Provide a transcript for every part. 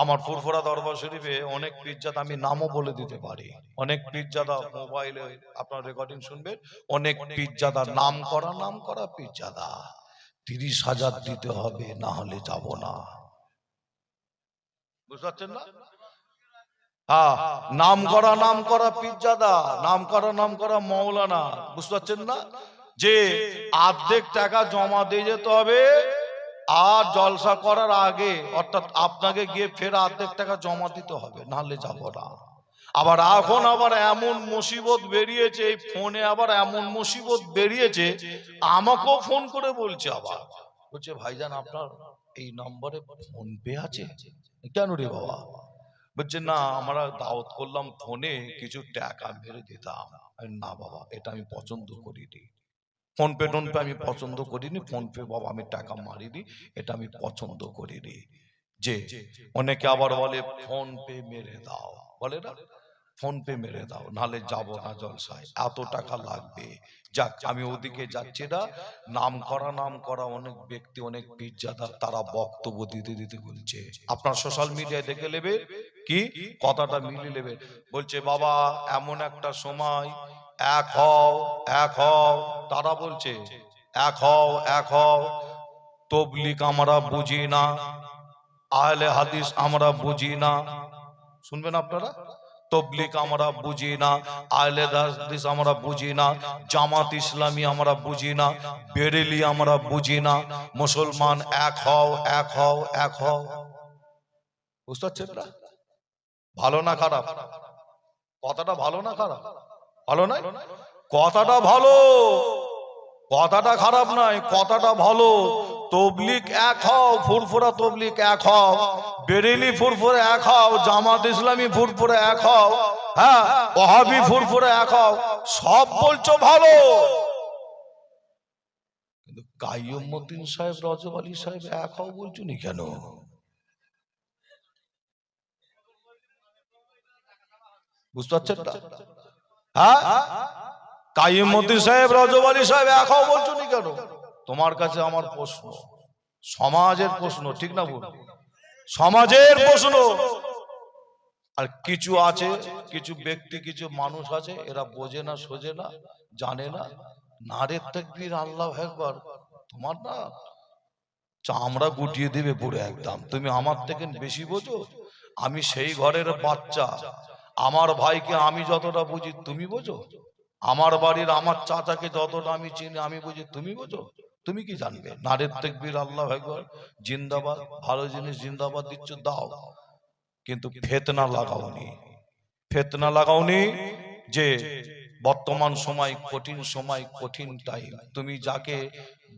আমার ফুরফুরা দরবার শরীফে অনেক পীরজাদা, আমি নামও বলে দিতে পারি, অনেক পীরজাদা মোবাইলে আপনার রেকর্ডিং শুনবেন, অনেক পীরজাদা নাম করা পীরজাদা 30,000 দিতে হবে, না হলে যাব না। বুঝতে পারছেন না? হ্যাঁ, নাম করা পীরজাদা, নাম করা মৌলানা। বুঝতে পারছেন না? যে অর্ধেক টাকা জমা দিয়ে যেতে হবে, আর জলসা করার আগে অর্থাৎ আপনাকে গিয়ে ফের অর্ধেক টাকা জমা দিতে হবে, নাহলে যাব না। আবার এখন আবার এমন মুসিবত বেরিয়েছে, এই ফোনে আবার এমন মুসিবত বেরিয়েছে, আমাকেও ফোন করে বলছে, আবার বলছে ভাইজান আপনার এই নম্বরে ফোন পে আছে? কেন রে বাবা? বলছে না, আমরা দাওয়াত করলাম ফোনে, কিছু টাকা মেরে দিতাম। না বাবা, এটা আমি পছন্দ করিনি, ফোন পে আমি পছন্দ করিনি, ফোন পে বাবা আমি টাকা মারিনি, এটা আমি পছন্দ করিনি। যে অনেকে আবার বলে ফোন পে মেরে দাও, বলে না ফোন পে মেরে দাও, নাহলে যাব না জলসায়, এত টাকা লাগবে। যাক, আমি ওদিকে যাচ্ছি না। নাম করা অনেক ব্যক্তি, অনেক পীরজাদা, তারা বক্তব্য দিতে দিতে বলছে, আপনার সোশ্যাল মিডিয়ায় দেখে নেবে, কি কথাটা মিলিয়ে নেবে। বলছে বাবা এমন একটা সময়, এক হও এক হও, তারা বলছে এক হও এক হও, তবলিগ আমরা বুঝি না, আহলে হাদিস আমরা বুঝি না। শুনবেন আপনারা, তবলিগ আমরা বুঝি না, আহলে হাদিস আমরা বুঝি না, জামাত ইসলামী আমরা বুঝি না, বেরেলি আমরা বুঝি না, মুসলমান এক হও এক হও এক হও। বুঝতে পারছেন না? ভালো না খারাপ? কথাটা ভালো না খারাপ? ভালো নয়, কথাটা ভালো, কথাটা খারাপ নয়, কথাটা ভালো। তবলিগ এক হও, ফুরফুরা তবলিগ এক হও, বেরেলি ফুরফুরা এক হও, জামাত ইসলামী ফুরফুরা এক হও, হ্যাঁ ওয়াহাবি ফুরফুরা এক হও, সব বলছো ভালো, কিন্তু কাইয়ুমউদ্দিন সাহেব, রজব আলী সাহেব এক হও বলছো নি কেন? বুঝতে পারছেন না? হ্যাঁ, কাইয়ুমউদ্দিন সাহেব, রজব আলী সাহেব এক হও বলছো নি কেন? তোমার কাছে আমার প্রশ্ন, সমাজের প্রশ্ন, ঠিক না বল? সমাজের প্রশ্ন। আর কিছু আছে, কিছু ব্যক্তি, কিছু মানুষ আছে, এরা বোঝে না সোজে না, জানে না, নারে তাকবীর আল্লাহু আকবার, তোমার না চামড়া গুটিয়ে দিবে পুরো একদম। তুমি আমার থেকে বেশি বোঝো, আমি সেই ঘরের বাচ্চা, আমার ভাইকে আমি যতটা বুঝি তুমি বোঝো, আমার বাড়ির আমার চাচাকে যতটা আমি চিনি আমি বুঝি তুমি বোঝো, তুমি কি জানবে? নারে তাকবীর আল্লাহু আকবার, জিন্দাবাদ, ভালো জিনিস জিন্দাবাদ দিচ্ছ দাও, কিন্তু ফিতনা লাগাওনি, ফিতনা লাগাওনি। যে বর্তমান সময় কঠিন সময়, কঠিন টাইম, তুমি যাকে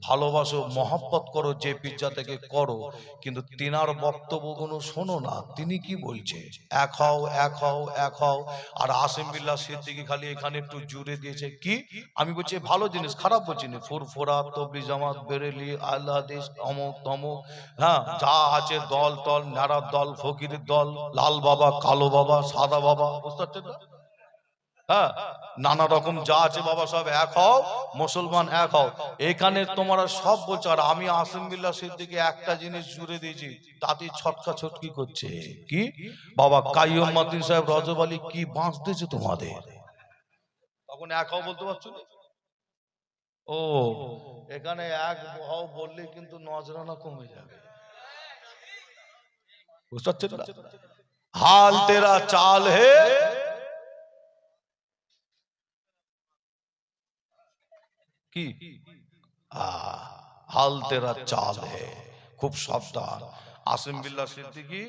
ভালোবাসো, মহব্বত করো, যে পিজ্জা থেকে করো, কিন্তু তিনার বক্তব্যগুলো শোনো না, তিনি কি বলছে, এক হও এক হও এক হও। আর আসিম বিল্লাহ সিদ্দিকী খালি এখানে একটু জুড়ে দিয়েছে কি, আমি বলছি ভালো জিনিস, খারাপ বলছি না, ফুরফুরা তবলিগ জামাত বেরেলি আহলে হাদিস অমুক তমুক, হ্যাঁ যা আছে দল টল, নারার দল, ফকিরের দল, লাল বাবা, কালো বাবা, সাদা বাবা, বুঝতে পারছেন না? হ্যাঁ, নানা রকম যা আছে বাবা, সব এক হও, মুসলমান এক হও। এখানে তোমরা সব বলছো, আর আমি আসিম বিল্লাহ সিদ্দিকী একটা জিনিস জুড়ে দিয়েছি, তাতে ছটকা ছটকি করছে কি, বাবা কাইয়ুমউদ্দিন সাহেব, রজব আলী কি বাঁশ দিয়েছে তোমাদের, তখন এক হও বলতে পারছো না? ও, এখানে এক হও বললে কিন্তু নজরানা কমে যাবে, বুঝতে পারছেন না? হাল তেরা চাল হে, কি হাল তেরা চাল হে, খুব সাবধান। আসিম বিল্লাহ সিদ্দিকী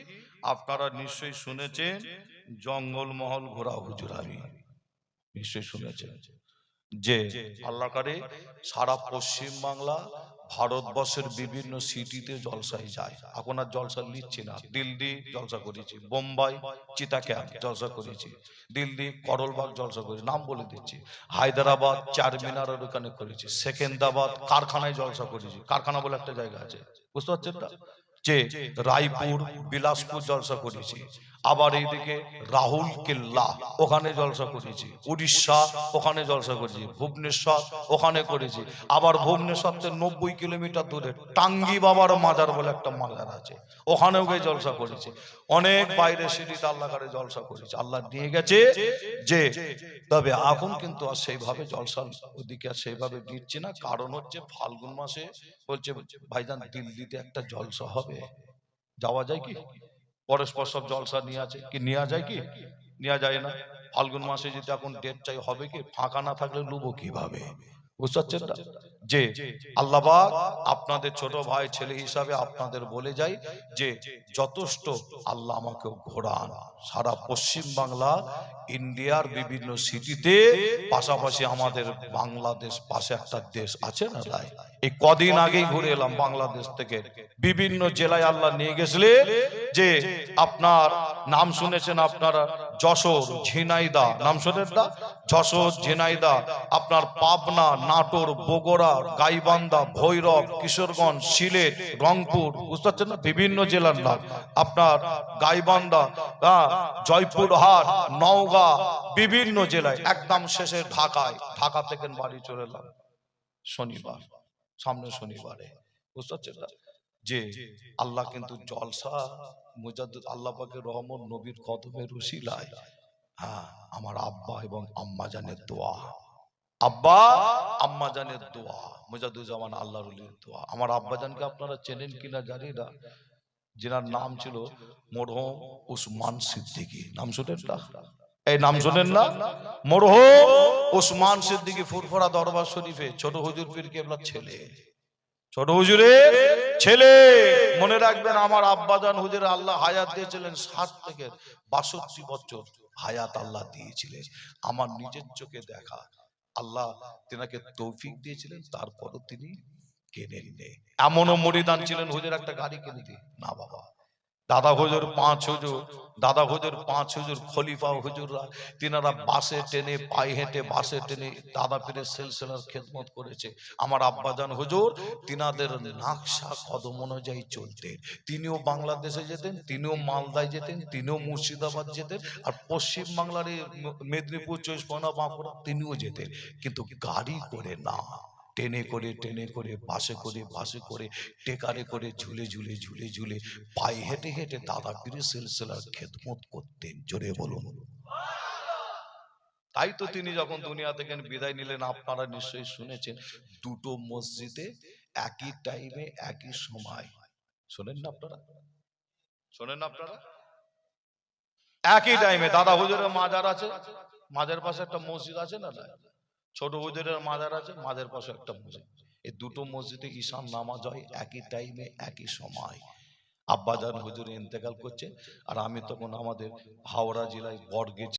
আপনারা নিশ্চয়ই শুনেছেন, জঙ্গলমহল ঘোরা হুজুর, আমি নিশ্চয়ই শুনেছেন, যে আল্লাহ করে সারা পশ্চিম বাংলা, ভারতবর্ষের বিভিন্ন সিটিতে জলসায় যায়। এখন আর জলসা নিচ্ছি না, দিল্লি জলসা করেছি, বোম্বাই চিতা ক্যাম্প জলসা করেছি, দিল্লি করলবাগ জলসা করেছি, নাম বলে দিচ্ছি, হায়দ্রাবাদ চারমিনারের ওখানে করেছি, সেকেন্দ্রাবাদ কারখানায় জলসা করেছি, কারখানা বলে একটা জায়গা আছে, বুঝতে পারছেন না? যে রায়পুর বিলাসপুর জলসা করেছি, আবার এইদিকে রাহুল কেল্লা ওখানে জলসা করেছি, উড়িষ্যা ওখানে জলসা করেছি, ভুবনেশ্বর ওখানে করেছি, আবার ভুবনেশ্বর থেকে 90 কিলোমিটার দূরে টাঙ্গি বাবার মাজার বলে একটা মাজার আছে, ওখানেও গিয়ে জলসা করেছি। অনেক বাইরে সিটিতে আল্লাহ করে জলসা করেছি, আল্লাহ নিয়ে গেছে যে। তবে এখন কিন্তু আর সেইভাবে জলসা ওদিকে আর সেইভাবে দিচ্ছি না, কারণ হচ্ছে ফাল্গুন মাসে বলছে ভাইজান দিল্লিতে একটা জলসা হবে, যাওয়া যায় কি? পরস্পর সব জলসা নিয়ে আছে কি, নেওয়া যায় কি? নেওয়া যায় না। ফাল্গুন মাসে যদি এখন ডেট চাই হবে কি, ফাঁকা না থাকলে লুবো কিভাবে? বুঝতে পারছেন না? যে আল্লাহ পাক আপনাদের ছোট ভাই ছেলে হিসাবে আপনাদের বলে যাই যে যথেষ্ট আল্লাহ আমাকে ঘোরান সারা পশ্চিম বাংলা, ইন্ডিয়ার বিভিন্ন সিটিতে, পাশাপাশি আমাদের বাংলাদেশ পাশে একটা দেশ আছে না ভাই, এই কদিন আগেই ঘুরে এলাম বাংলাদেশ থেকে বিভিন্ন জেলায় আল্লাহ নিয়ে গেছিলে। যে আপনার নাম শুনেছেন আপনারা, যশোর, ঝিনাইদহ, নাম শোনেন না? যশোর, ঝিনাইদহ, আপনার পাবনা, নাটোর, বগুড়া, গাইবান্ধা, ভৈরব, কিশোরগঞ্জ, সিলেট, রংপুর, বুঝতে পারছেন না? বিভিন্ন জেলার নাম আপনার, গাইবান্ধা, জয়পুরহাট, নওগাঁ, বিভিন্ন জেলায়, একদম শেষে ঢাকায়, ঢাকা থেকে বাড়ি চলে এলাম শনিবার, সামনে শনিবারে। বুঝতে পারছেন না? যে আল্লাহ কিন্তু জলসা মুজাদ্দিদ আল্লাহ পাকের রহমত নবীর কদমের উসিলায়, হ্যাঁ, আমার আব্বা এবং আম্মা জানের দোয়া, আব্বা আম্মা জানের দোয়া, মুজাদ্দিদুজ্জামান আল্লাহর ওলির দোয়া। আমার আব্বা জানকে আপনারা চেনেন কিনা জানি না, যেনার নাম ছিল মরহুম উসমান সিদ্দিকী, নাম শুনেন না? এই নাম শুনেন না? মরহুম উসমান সিদ্দিকী ফুরফুরা দরবার শরীফে ছোট হুজুর পীর কেবলার ছেলে, ছোট হুজুরের ছেলে। মনে রাখবেন আমার আব্বাজান হুজুর আল্লাহ হায়াত দিয়েছিলেন 60 থেকে 62 বছর হায়াত আল্লাহ দিয়েছিলেন। আমার নিজের চোখে দেখা, আল্লাহ তিনাকে তৌফিক দিয়েছিলেন, তারপরও তিনি কেনেননি। এমনও মরিদান ছিলেন হুজুর একটা গাড়ি কিনে দিয়ে না বাবা, দাদা হুজুর 5 হুজুর, দাদা হুজুর 5 হুজুর, খলিফা হুজুররা তিনারা বাসে টেনে, পায়ে হেঁটে বাসে টেনে দাদা পীরের সিলসিলার খেদমত করেছে। আমার আব্বাজান হুজুর তিনাদের নকশা কদম অনুযায়ী চলতেন। তিনিও বাংলাদেশে যেতেন, তিনিও মালদায় যেতেন, তিনিও মুর্শিদাবাদ যেতেন, আর পশ্চিম বাংলার মেদিনীপুর, 24 পরগনা, বাঁকুড়া তিনিও যেতেন, কিন্তু গাড়ি করে না, টেনে করে, বাসে করে, টেকারে করে, ঝুলে ঝুলে পায়ে হেঁটে হেঁটে দাদা পীরের সিলসিলার খেদমত করতেন। জোরে বলুন। তাই তো তিনি যখন দুনিয়া থেকে বিদায় নিলেন, আপনারা নিশ্চয়ই শুনেছেন, দুটো মসজিদে একই টাইমে একই সময়, শোনেন না আপনারা? শোনেন না আপনারা? একই টাইমে দাদা হুজুরের মাজার আছে, মাজার পাশে একটা মসজিদ আছে না, ছোট হুজুরের মাজার আছে, মাজার পাশে একটা মসজিদ, এই দুটো মসজিদে ঈশান নামাজ হয় একই টাইমে একই সময়। আব্বাজান হুজুর ইন্তেকাল করছে, আর আমি তখন আমাদের হাওড়া জেলায় বড়গেজ